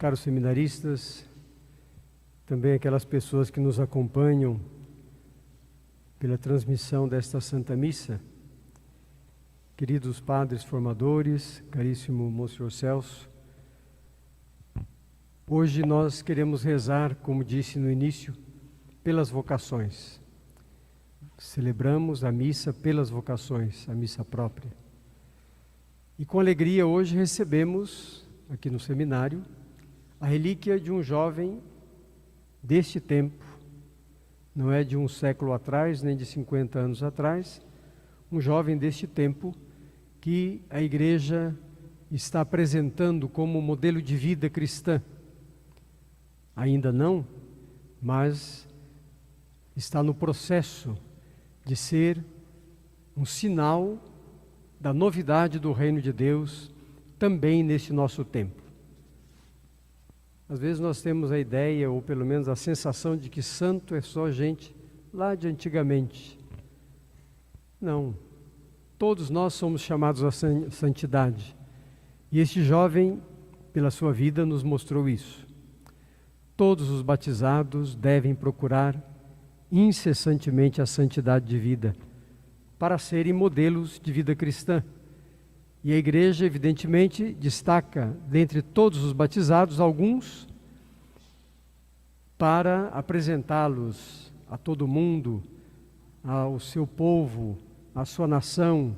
caros seminaristas, também aquelas pessoas que nos acompanham pela transmissão desta Santa Missa, queridos padres formadores, caríssimo Monsenhor Celso, hoje nós queremos rezar, como disse no início, pelas vocações. Celebramos a missa pelas vocações, a missa própria. E com alegria hoje recebemos, aqui no seminário, a relíquia de um jovem deste tempo, não é de um século atrás, nem de 50 anos atrás, um jovem deste tempo que a Igreja está apresentando como modelo de vida cristã. Ainda não, mas está no processo de ser um sinal da novidade do reino de Deus também neste nosso tempo. Às vezes nós temos a ideia, ou pelo menos a sensação, de que santo é só gente lá de antigamente. Não, todos nós somos chamados à santidade. E este jovem, pela sua vida, nos mostrou isso. Todos os batizados devem procurar incessantemente a santidade de vida, para serem modelos de vida cristã. E a Igreja, evidentemente, destaca, dentre todos os batizados, alguns, para apresentá-los a todo mundo, ao seu povo, à sua nação,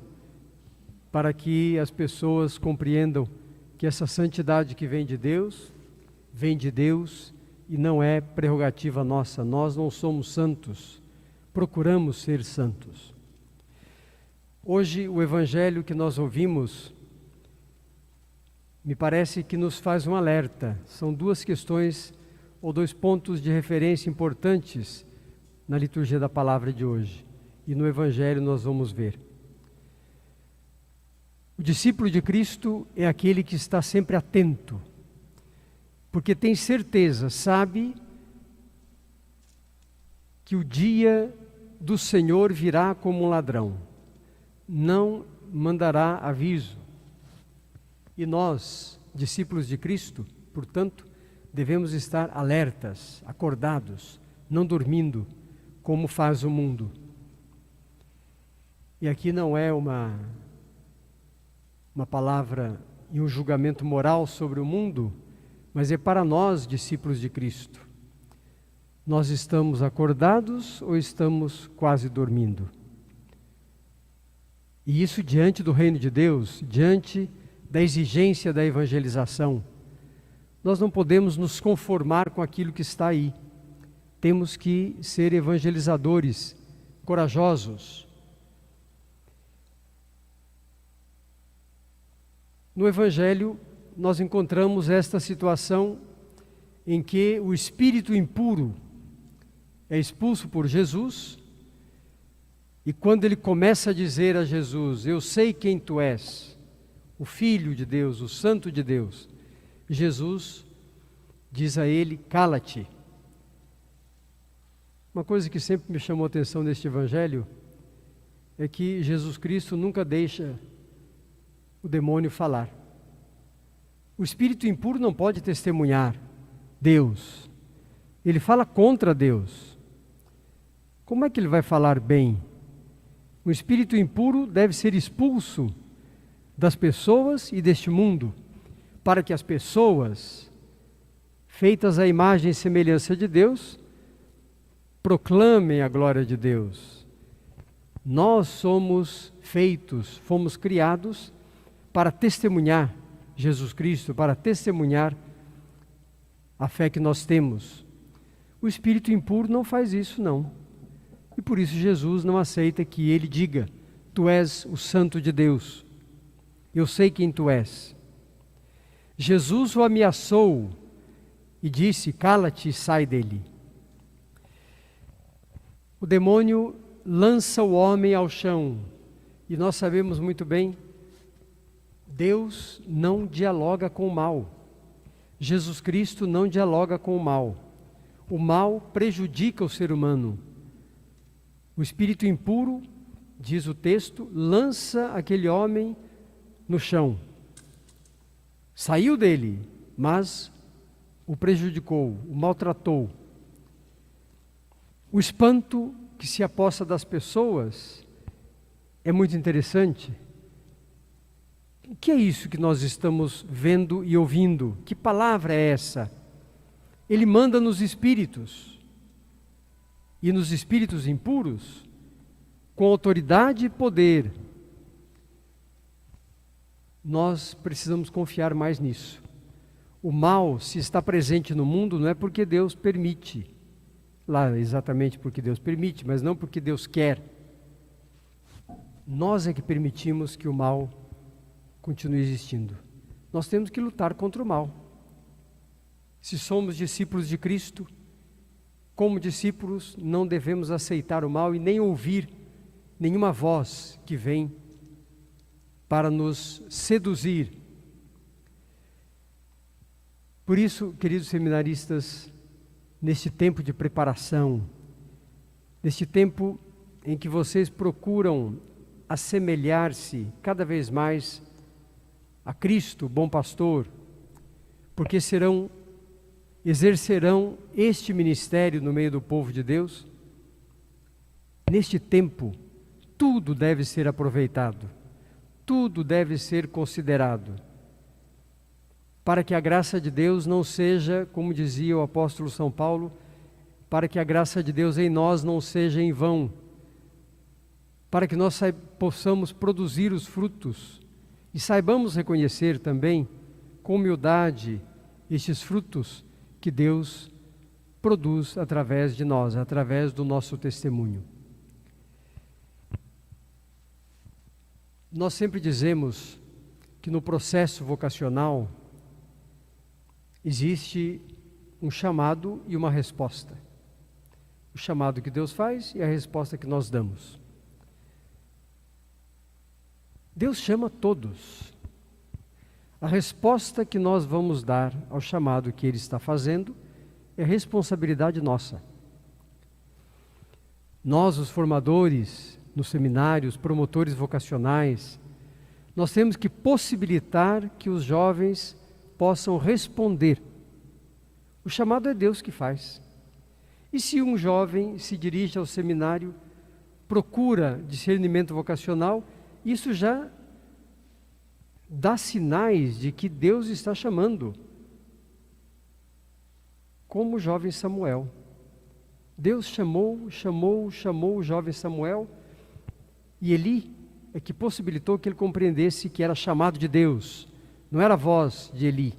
para que as pessoas compreendam que essa santidade que vem de Deus e não é prerrogativa nossa. Nós não somos santos, procuramos ser santos. Hoje, o Evangelho que nós ouvimos, me parece que nos faz um alerta. São duas questões ou dois pontos de referência importantes na liturgia da palavra de hoje. E no Evangelho nós vamos ver. O discípulo de Cristo é aquele que está sempre atento, porque tem certeza, sabe que o dia do Senhor virá como um ladrão. Não mandará aviso. E nós, discípulos de Cristo, portanto, devemos estar alertas, acordados, não dormindo, como faz o mundo. E aqui não é uma palavra e um julgamento moral sobre o mundo, mas é para nós, discípulos de Cristo. Nós estamos acordados ou estamos quase dormindo? E isso diante do reino de Deus, diante da exigência da evangelização. Nós não podemos nos conformar com aquilo que está aí. Temos que ser evangelizadores, corajosos. No Evangelho, nós encontramos esta situação em que o espírito impuro é expulso por Jesus. E quando ele começa a dizer a Jesus: eu sei quem tu és, o Filho de Deus, o Santo de Deus, Jesus diz a ele: cala-te. Uma coisa que sempre me chamou a atenção neste Evangelho é que Jesus Cristo nunca deixa o demônio falar. O espírito impuro não pode testemunhar Deus. Ele fala contra Deus. Como é que ele vai falar bem? O espírito impuro deve ser expulso das pessoas e deste mundo, para que as pessoas, feitas à imagem e semelhança de Deus, proclamem a glória de Deus. Nós somos fomos criados para testemunhar Jesus Cristo, para testemunhar a fé que nós temos. O espírito impuro não faz isso, não. E por isso Jesus não aceita que ele diga: tu és o Santo de Deus, eu sei quem tu és. Jesus o ameaçou e disse: cala-te e sai dele. O demônio lança o homem ao chão, e nós sabemos muito bem, Deus não dialoga com o mal. Jesus Cristo não dialoga com o mal. O mal prejudica o ser humano. O espírito impuro, diz o texto, lança aquele homem no chão. Saiu dele, mas o prejudicou, o maltratou. O espanto que se aposta das pessoas é muito interessante. O que é isso que nós estamos vendo e ouvindo? Que palavra é essa? Ele manda nos espíritos, e nos espíritos impuros, com autoridade e poder. Nós precisamos confiar mais nisso. O mal, se está presente no mundo, não é porque Deus permite. Lá, exatamente porque Deus permite, mas não porque Deus quer. Nós é que permitimos que o mal continue existindo. Nós temos que lutar contra o mal. Se somos discípulos de Cristo, como discípulos, não devemos aceitar o mal e nem ouvir nenhuma voz que vem para nos seduzir. Por isso, queridos seminaristas, neste tempo de preparação, neste tempo em que vocês procuram assemelhar-se cada vez mais a Cristo, bom pastor, porque exercerão este ministério no meio do povo de Deus, neste tempo, tudo deve ser aproveitado, tudo deve ser considerado, para que a graça de Deus não seja, como dizia o apóstolo São Paulo, para que a graça de Deus em nós não seja em vão, para que nós possamos produzir os frutos e saibamos reconhecer também, com humildade, estes frutos que Deus produz através de nós, através do nosso testemunho. Nós sempre dizemos que no processo vocacional existe um chamado e uma resposta. O chamado que Deus faz e a resposta que nós damos. Deus chama todos. A resposta que nós vamos dar ao chamado que Ele está fazendo é responsabilidade nossa. Nós, os formadores nos seminários, promotores vocacionais, nós temos que possibilitar que os jovens possam responder. O chamado é Deus que faz. E se um jovem se dirige ao seminário, procura discernimento vocacional, isso já dá sinais de que Deus está chamando. Como o jovem Samuel. Deus chamou o jovem Samuel, e Eli é que possibilitou que ele compreendesse que era chamado de Deus, não era a voz de Eli.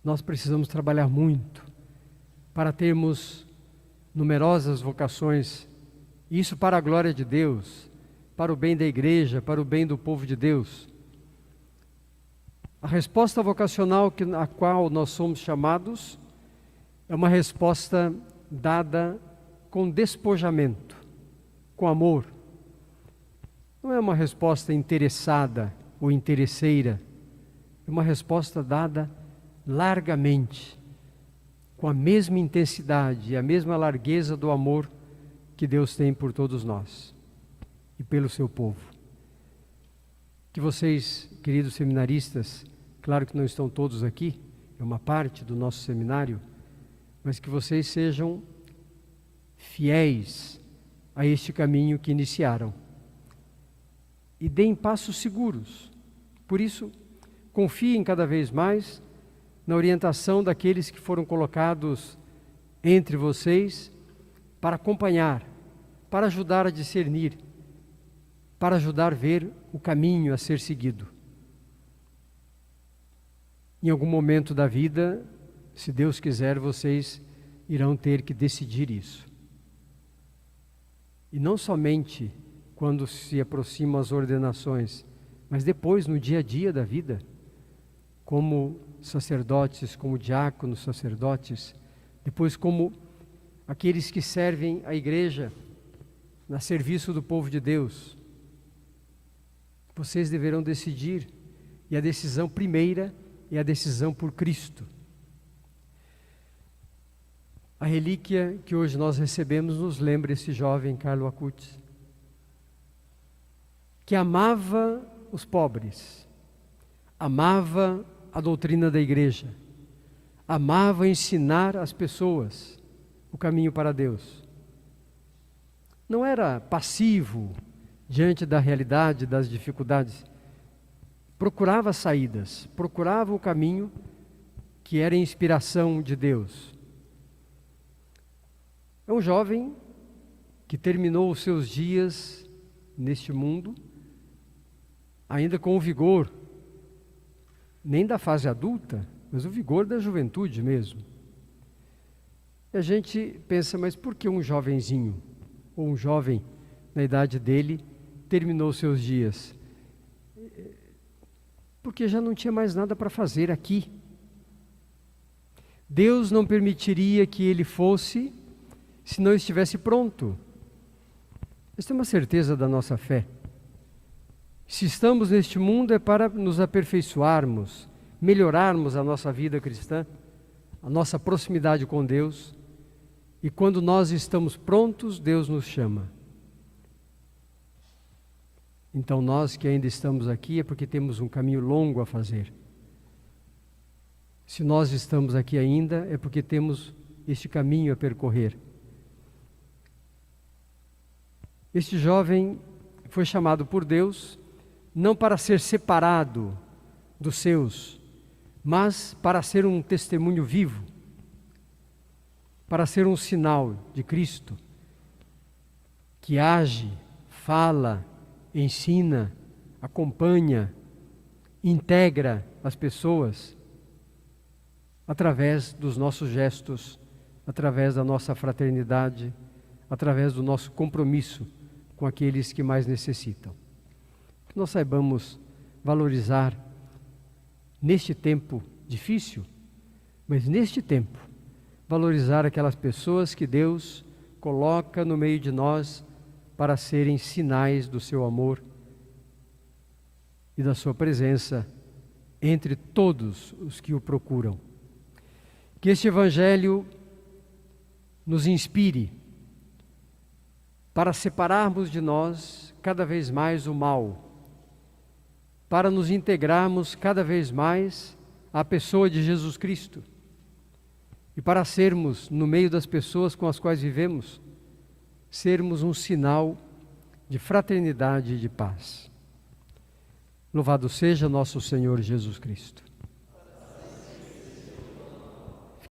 Nós precisamos trabalhar muito para termos numerosas vocações, isso para a glória de Deus, para o bem da igreja, para o bem do povo de Deus. A resposta vocacional a qual nós somos chamados é uma resposta dada com despojamento, com amor. Não é uma resposta interessada ou interesseira, é uma resposta dada largamente, com a mesma intensidade e a mesma largueza do amor que Deus tem por todos nós e pelo seu povo. Que vocês, queridos seminaristas, claro que não estão todos aqui, é uma parte do nosso seminário, mas que vocês sejam fiéis a este caminho que iniciaram e deem passos seguros. Por isso, confiem cada vez mais na orientação daqueles que foram colocados entre vocês para acompanhar, para ajudar a discernir, para ajudar a ver o caminho a ser seguido. Em algum momento da vida, se Deus quiser, vocês irão ter que decidir isso. E não somente quando se aproximam as ordenações, mas depois, no dia a dia da vida, como sacerdotes, como diáconos, sacerdotes, depois como aqueles que servem a igreja a serviço do povo de Deus. Vocês deverão decidir, e a decisão primeira é a decisão por Cristo. A relíquia que hoje nós recebemos nos lembra esse jovem Carlo Acutis, que amava os pobres, amava a doutrina da igreja, amava ensinar as pessoas o caminho para Deus. Não era passivo diante da realidade, das dificuldades. Procurava saídas, procurava o caminho que era inspiração de Deus. É um jovem que terminou os seus dias neste mundo, ainda com o vigor, nem da fase adulta, mas o vigor da juventude mesmo. E a gente pensa, mas por que um jovenzinho, ou um jovem na idade dele, terminou seus dias? Porque já não tinha mais nada para fazer aqui. Deus não permitiria que ele fosse se não estivesse pronto. Nós temos certeza da nossa fé. Se estamos neste mundo é para nos aperfeiçoarmos, melhorarmos a nossa vida cristã, a nossa proximidade com Deus. E quando nós estamos prontos, Deus nos chama. Então nós que ainda estamos aqui é porque temos um caminho longo a fazer. Se nós estamos aqui ainda é porque temos este caminho a percorrer. Este jovem foi chamado por Deus não para ser separado dos seus, mas para ser um testemunho vivo, para ser um sinal de Cristo, que age, fala, ensina, acompanha, integra as pessoas através dos nossos gestos, através da nossa fraternidade, através do nosso compromisso com aqueles que mais necessitam. Que nós saibamos valorizar neste tempo difícil, mas neste tempo, valorizar aquelas pessoas que Deus coloca no meio de nós para serem sinais do seu amor e da sua presença entre todos os que o procuram. Que este Evangelho nos inspire para separarmos de nós cada vez mais o mal, para nos integrarmos cada vez mais à pessoa de Jesus Cristo e para sermos, no meio das pessoas com as quais vivemos, sermos um sinal de fraternidade e de paz. Louvado seja nosso Senhor Jesus Cristo.